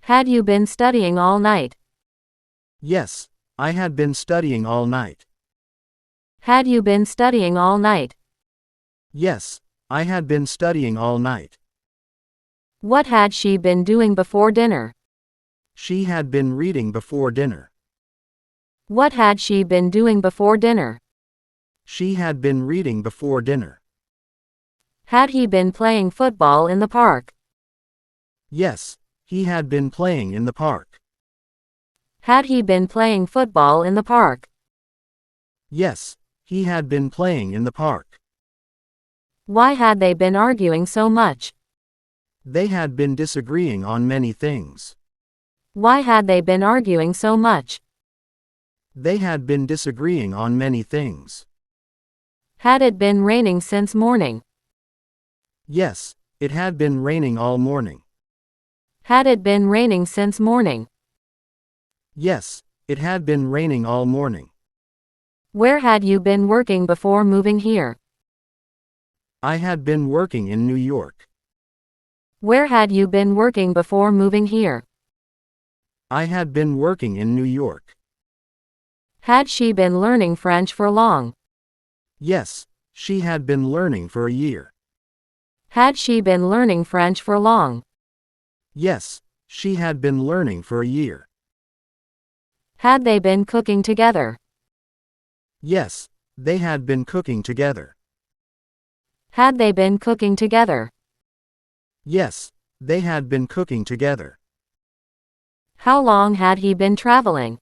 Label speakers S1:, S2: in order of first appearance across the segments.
S1: Had you been studying all night?
S2: Yes, I had been studying all night.
S1: Had you been studying all night?
S2: Yes, I had been studying all night.
S1: What had she been doing before dinner?
S2: She had been reading before dinner.
S1: What had she been doing before dinner?
S2: She had been reading before dinner.
S1: Had he been playing football in the park?
S2: Yes, he had been playing in the park.
S1: Had he been playing football in the park?
S2: Yes, he had been playing in the park.
S1: Why had they been arguing so much?
S2: They had been disagreeing on many things.
S1: Why had they been arguing so much?
S2: They had been disagreeing on many things.
S1: Had it been raining since morning?
S2: Yes, it had been raining all morning.
S1: Had it been raining since morning?
S2: Yes, it had been raining all morning.
S1: Where had you been working before moving here?
S2: I had been working in New York.
S1: Where had you been working before moving here?
S2: I had been working in New York.
S1: Had she been learning French for long?
S2: Yes, she had been learning for a year.
S1: Had she been learning French for long?
S2: Yes, she had been learning for a year.
S1: Had they been cooking together?
S2: Yes, they had been cooking together.
S1: Had they been cooking together?
S2: Yes, they had been cooking together.
S1: How long had he been traveling?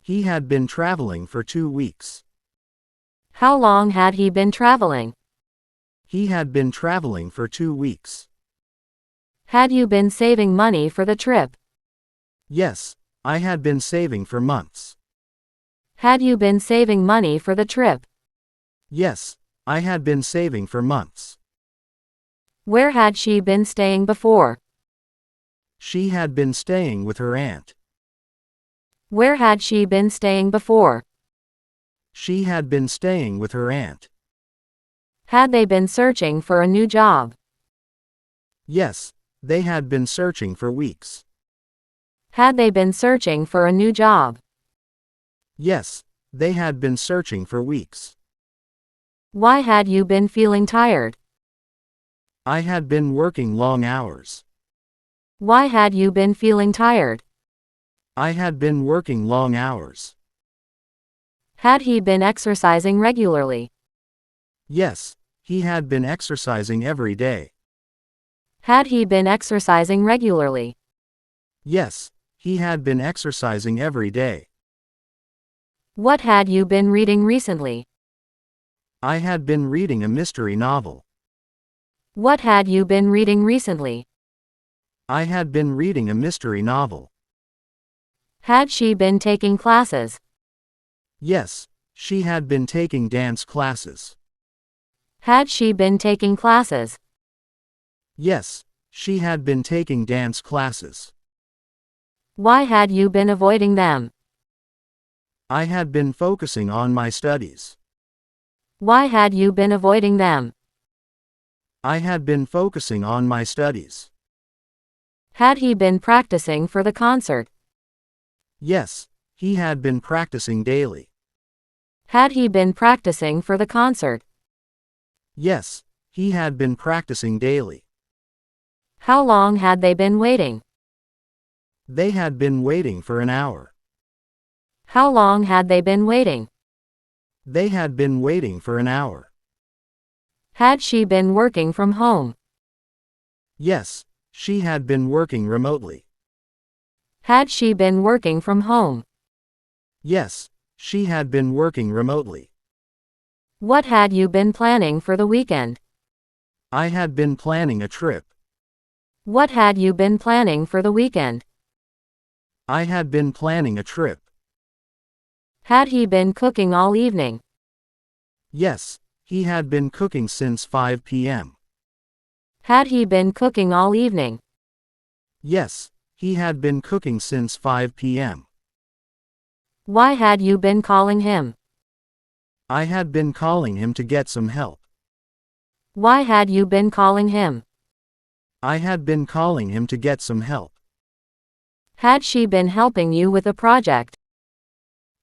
S2: He had been traveling for 2 weeks.
S1: How long had he been traveling?
S2: He had been traveling for 2 weeks.
S1: Had you been saving money for the trip?
S2: Yes, I had been saving for months.
S1: Had you been saving money for the trip?
S2: Yes, I had been saving for months.
S1: Where had she been staying before?
S2: She had been staying with her aunt.
S1: Where had she been staying before?
S2: She had been staying with her aunt.
S1: Had they been searching for a new job?
S2: Yes, they had been searching for weeks.
S1: Had they been searching for a new job?
S2: Yes, they had been searching for weeks.
S1: Why had you been feeling tired?
S2: I had been working long hours.
S1: Why had you been feeling tired?
S2: I had been working long hours.
S1: Had he been exercising regularly?
S2: Yes, he had been exercising every day.
S1: Had he been exercising regularly?
S2: Yes, he had been exercising every day.
S1: What had you been reading recently?
S2: I had been reading a mystery novel.
S1: What had you been reading recently?
S2: I had been reading a mystery novel.
S1: Had she been taking classes?
S2: Yes, she had been taking dance classes.
S1: Had she been taking classes?
S2: Yes, she had been taking dance classes.
S1: Why had you been avoiding them?
S2: I had been focusing on my studies.
S1: Why had you been avoiding them?
S2: I had been focusing on my studies.
S1: Had he been practicing for the concert?
S2: Yes, he had been practicing daily.
S1: Had he been practicing for the concert?
S2: Yes, he had been practicing daily.
S1: How long had they been waiting?
S2: They had been waiting for an hour.
S1: How long had they been waiting?
S2: They had been waiting for an hour.
S1: Had she been working from home?
S2: Yes, she had been working remotely.
S1: Had she been working from home?
S2: Yes, she had been working remotely.
S1: What had you been planning for the weekend?
S2: I had been planning a trip.
S1: What had you been planning for the weekend?
S2: I had been planning a trip.
S1: Had he been cooking all evening?
S2: Yes, he had been cooking since 5 p.m.
S1: Had he been cooking all evening?
S2: Yes, he had been cooking since 5 p.m.
S1: Why had you been calling him?
S2: I had been calling him to get some help.
S1: Why had you been calling him?
S2: I had been calling him to get some help.
S1: Had she been helping you with a project?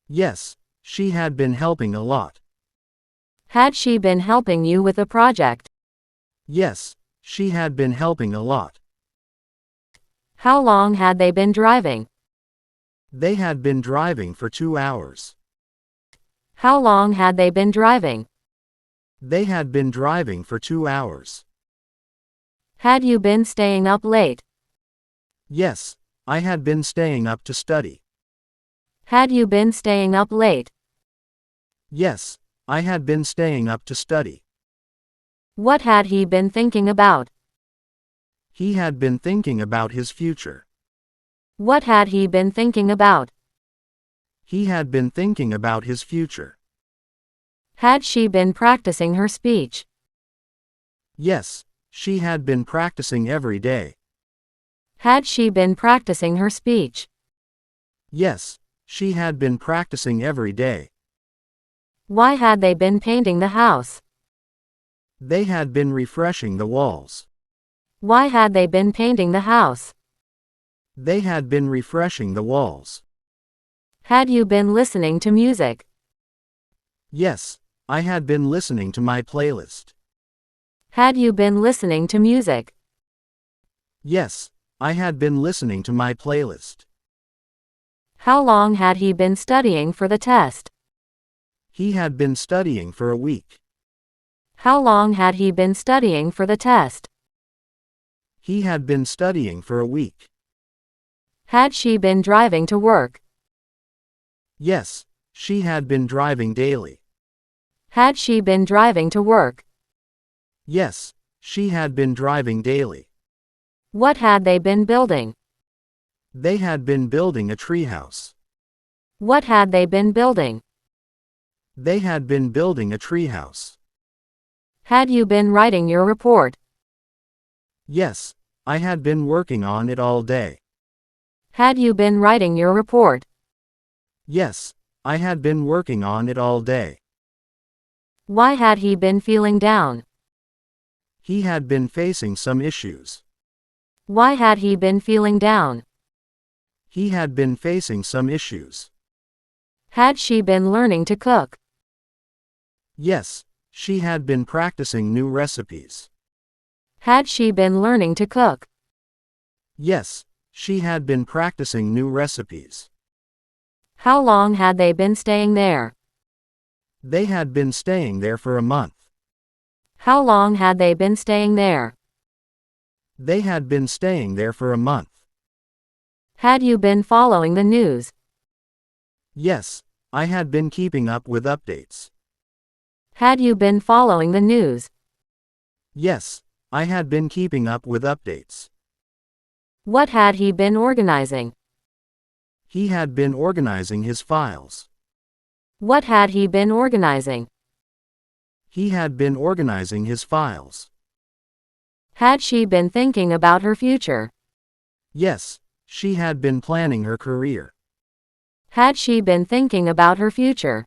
S2: Yes, she had been helping a lot.
S1: Had she been helping you with a project?
S2: Yes, she had been helping a lot.
S1: How long had they been driving?
S2: They had been driving for 2 hours.
S1: How long had they been driving?
S2: They had been driving for 2 hours.
S1: Had you been staying up late?
S2: Yes, I had been staying up to study.
S1: Had you been staying up late?
S2: Yes, I had been staying up to study.
S1: What had he been thinking about?
S2: He had been thinking about his future.
S1: What had he been thinking about?
S2: He had been thinking about his future.
S1: Had she been practicing her speech?
S2: Yes, she had been practicing every day.
S1: Had she been practicing her speech?
S2: Yes, she had been practicing every day.
S1: Why had they been painting the house?
S2: They had been refreshing the walls.
S1: Why had they been painting the house?
S2: They had been refreshing the walls.
S1: Had you been listening to music?
S2: Yes, I had been listening to my playlist.
S1: Had you been listening to music?
S2: Yes, I had been listening to my playlist.
S1: How long had he been studying for the test?
S2: He had been studying for a week.
S1: How long had he been studying for the test?
S2: He had been studying for a week.
S1: Had she been driving to work?
S2: Yes, she had been driving daily.
S1: Had she been driving to work?
S2: Yes, she had been driving daily.
S1: What had they been building?
S2: They had been building a treehouse.
S1: What had they been building?
S2: They had been building a treehouse.
S1: Had you been writing your report?
S2: Yes, I had been working on it all day.
S1: Had you been writing your report?
S2: Yes, I had been working on it all day.
S1: Why had he been feeling down?
S2: He had been facing some issues.
S1: Why had he been feeling down?
S2: He had been facing some issues.
S1: Had she been learning to cook?
S2: Yes, she had been practicing new recipes.
S1: Had she been learning to cook?
S2: Yes, she had been practicing new recipes.
S1: How long had they been staying there?
S2: They had been staying there for a month.
S1: How long had they been staying there?
S2: They had been staying there for a month.
S1: Had you been following the news?
S2: Yes, I had been keeping up with updates.
S1: Had you been following the news?
S2: Yes, I had been keeping up with updates.
S1: What had he been organizing?
S2: He had been organizing his files.
S1: What had he been organizing?
S2: He had been organizing his files.
S1: Had she been thinking about her future?
S2: Yes, she had been planning her career.
S1: Had she been thinking about her future?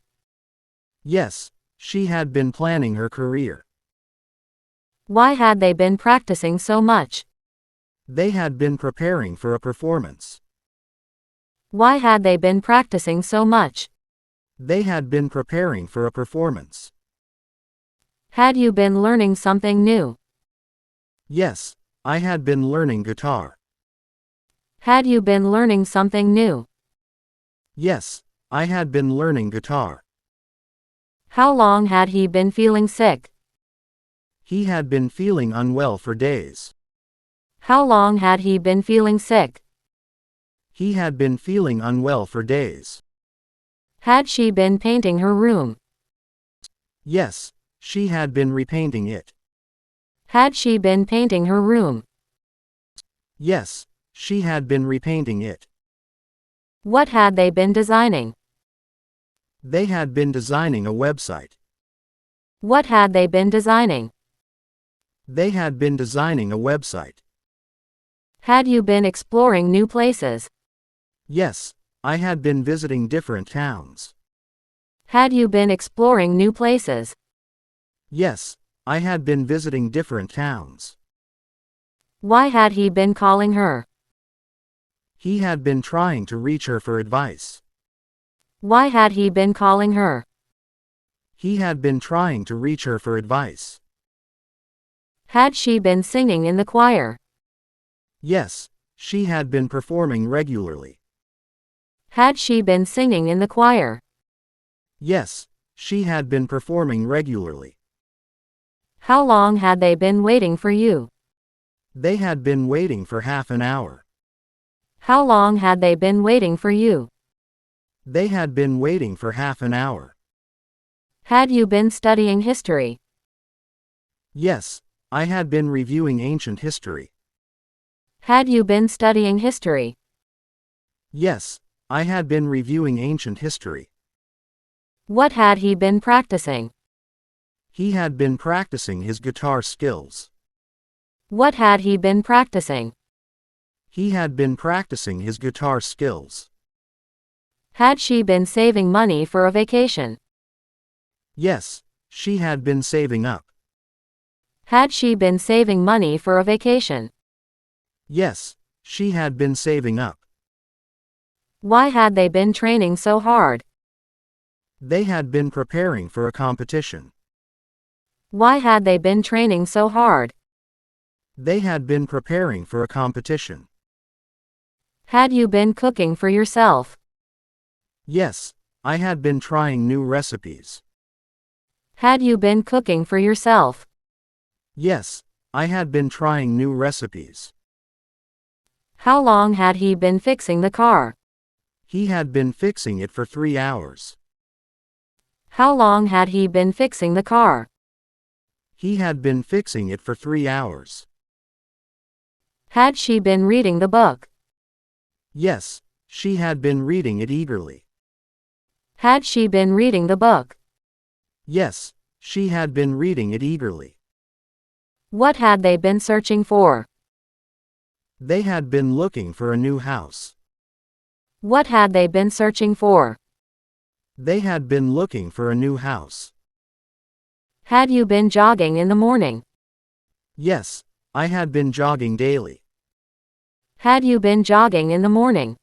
S2: Yes, she had been planning her career.
S1: Why had they been practicing so much?
S2: They had been preparing for a performance.
S1: Why had they been practicing so much?
S2: They had been preparing for a performance.
S1: Had you been learning something new?
S2: Yes, I had been learning guitar.
S1: Had you been learning something new?
S2: Yes, I had been learning guitar.
S1: How long had he been feeling sick?
S2: He had been feeling unwell for days.
S1: How long had he been feeling sick?
S2: He had been feeling unwell for days.
S1: Had she been painting her room?
S2: Yes, she had been repainting it.
S1: Had she been painting her room?
S2: Yes, she had been repainting it.
S1: What had they been designing?
S2: They had been designing a website.
S1: What had they been designing?
S2: They had been designing a website.
S1: Had you been exploring new places?
S2: Yes, I had been visiting different towns.
S1: Had you been exploring new places?
S2: Yes, I had been visiting different towns.
S1: Why had he been calling her?
S2: He had been trying to reach her for advice.
S1: Why had he been calling her?
S2: He had been trying to reach her for advice.
S1: Had she been singing in the choir?
S2: Yes, she had been performing regularly.
S1: Had she been singing in the choir?
S2: Yes, she had been performing regularly.
S1: How long had they been waiting for you?
S2: They had been waiting for half an hour.
S1: How long had they been waiting for you?
S2: They had been waiting for half an hour.
S1: Had you been studying history?
S2: Yes, I had been reviewing ancient history.
S1: Had you been studying history?
S2: Yes, I had been reviewing ancient history.
S1: What had he been practicing?
S2: He had been practicing his guitar skills.
S1: What had he been practicing?
S2: He had been practicing his guitar skills.
S1: Had she been saving money for a vacation?
S2: Yes, she had been saving up.
S1: Had she been saving money for a vacation?
S2: Yes, she had been saving up.
S1: Why had they been training so hard?
S2: They had been preparing for a competition.
S1: Why had they been training so hard?
S2: They had been preparing for a competition.
S1: Had you been cooking for yourself?
S2: Yes, I had been trying new recipes.
S1: Had you been cooking for yourself?
S2: Yes, I had been trying new recipes.
S1: How long had he been fixing the car?
S2: He had been fixing it for 3 hours.
S1: How long had he been fixing the car?
S2: He had been fixing it for 3 hours.
S1: Had she been reading the book?
S2: Yes, she had been reading it eagerly.
S1: Had she been reading the book?
S2: Yes, she had been reading it eagerly.
S1: What had they been searching for?
S2: They had been looking for a new house.
S1: What had they been searching for?
S2: They had been looking for a new house.
S1: Had you been jogging in the morning?
S2: Yes, I had been jogging daily.
S1: Had you been jogging in the morning?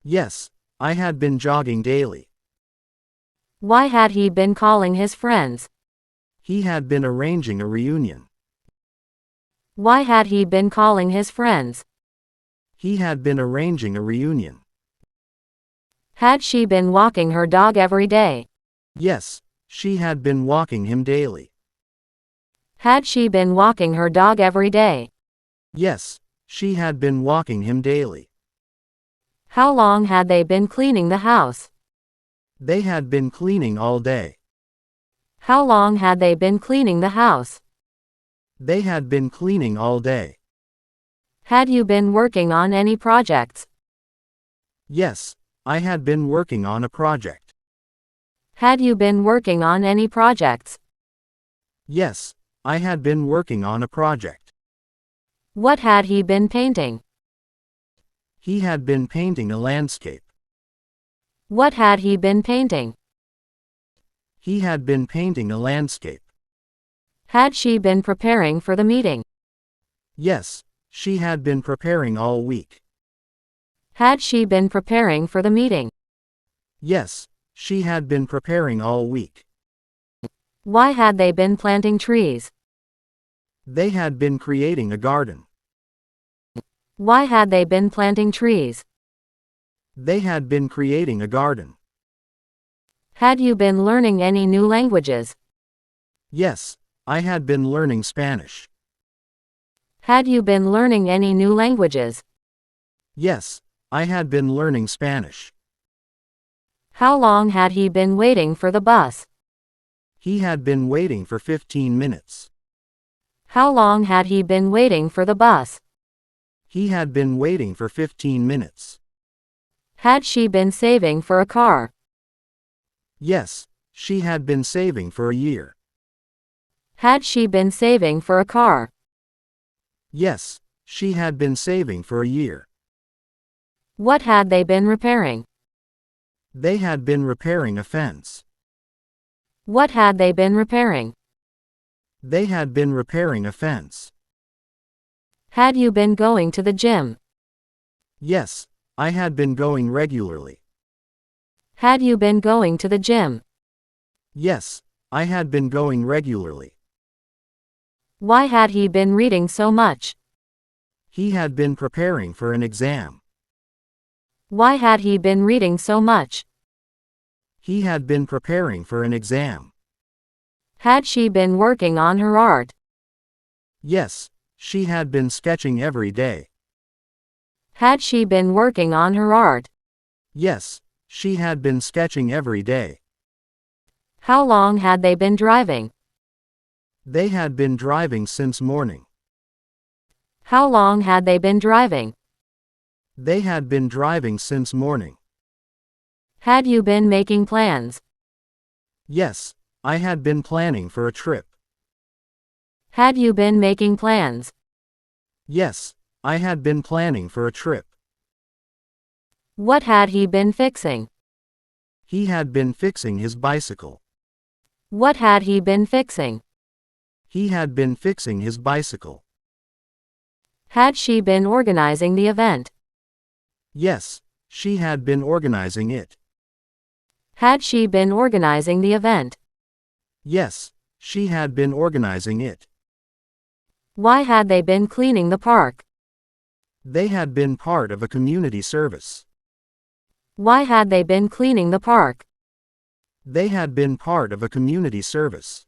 S2: Yes, I had been jogging daily.
S1: Why had he been calling his friends?
S2: He had been arranging a reunion.
S1: Why had he been calling his friends?
S2: He had been arranging a reunion.
S1: Had she been walking her dog every day?
S2: Yes, she had been walking him daily.
S1: Had she been walking her dog every day?
S2: Yes, she had been walking him daily.
S1: How long had they been cleaning the house?
S2: They had been cleaning all day.
S1: How long had they been cleaning the house?
S2: They had been cleaning all day.
S1: Had you been working on any projects?
S2: Yes, I had been working on a project.
S1: Had you been working on any projects?
S2: Yes, I had been working on a project.
S1: What had he been painting?
S2: He had been painting a landscape.
S1: What had he been painting?
S2: He had been painting a landscape.
S1: Had she been preparing for the meeting?
S2: Yes, she had been preparing all week.
S1: Had she been preparing for the meeting?
S2: Yes, she had been preparing all week.
S1: Why had they been planting trees?
S2: They had been creating a garden.
S1: Why had they been planting trees?
S2: They had been creating a garden.
S1: Had you been learning any new languages?
S2: Yes, I had been learning Spanish.
S1: Had you been learning any new languages?
S2: Yes, I had been learning Spanish.
S1: How long had he been waiting for the bus?
S2: He had been waiting for 15 minutes.
S1: How long had he been waiting for the bus?
S2: He had been waiting for 15 minutes.
S1: Had she been saving for a car?
S2: Yes, she had been saving for a year.
S1: Had she been saving for a car?
S2: Yes, she had been saving for a year.
S1: What had they been repairing?
S2: They had been repairing a fence.
S1: What had they been repairing?
S2: They had been repairing a fence.
S1: Had you been going to the gym?
S2: Yes, I had been going regularly.
S1: Had you been going to the gym?
S2: Yes, I had been going regularly.
S1: Why had he been reading so much?
S2: He had been preparing for an exam.
S1: Why had he been reading so much?
S2: He had been preparing for an exam.
S1: Had she been working on her art?
S2: Yes, she had been sketching every day.
S1: Had she been working on her art?
S2: Yes, she had been sketching every day.
S1: How long had they been driving?
S2: They had been driving since morning.
S1: How long had they been driving?
S2: They had been driving since morning.
S1: Had you been making plans?
S2: Yes, I had been planning for a trip.
S1: Had you been making plans?
S2: Yes, I had been planning for a trip.
S1: What had he been fixing?
S2: He had been fixing his bicycle.
S1: What had he been fixing?
S2: He had been fixing his bicycle.
S1: Had she been organizing the event?
S2: Yes, she had been organizing it.
S1: Had she been organizing the event?
S2: Yes, she had been organizing it.
S1: Why had they been cleaning the park?
S2: They had been part of a community service.
S1: Why had they been cleaning the park?
S2: They had been part of a community service.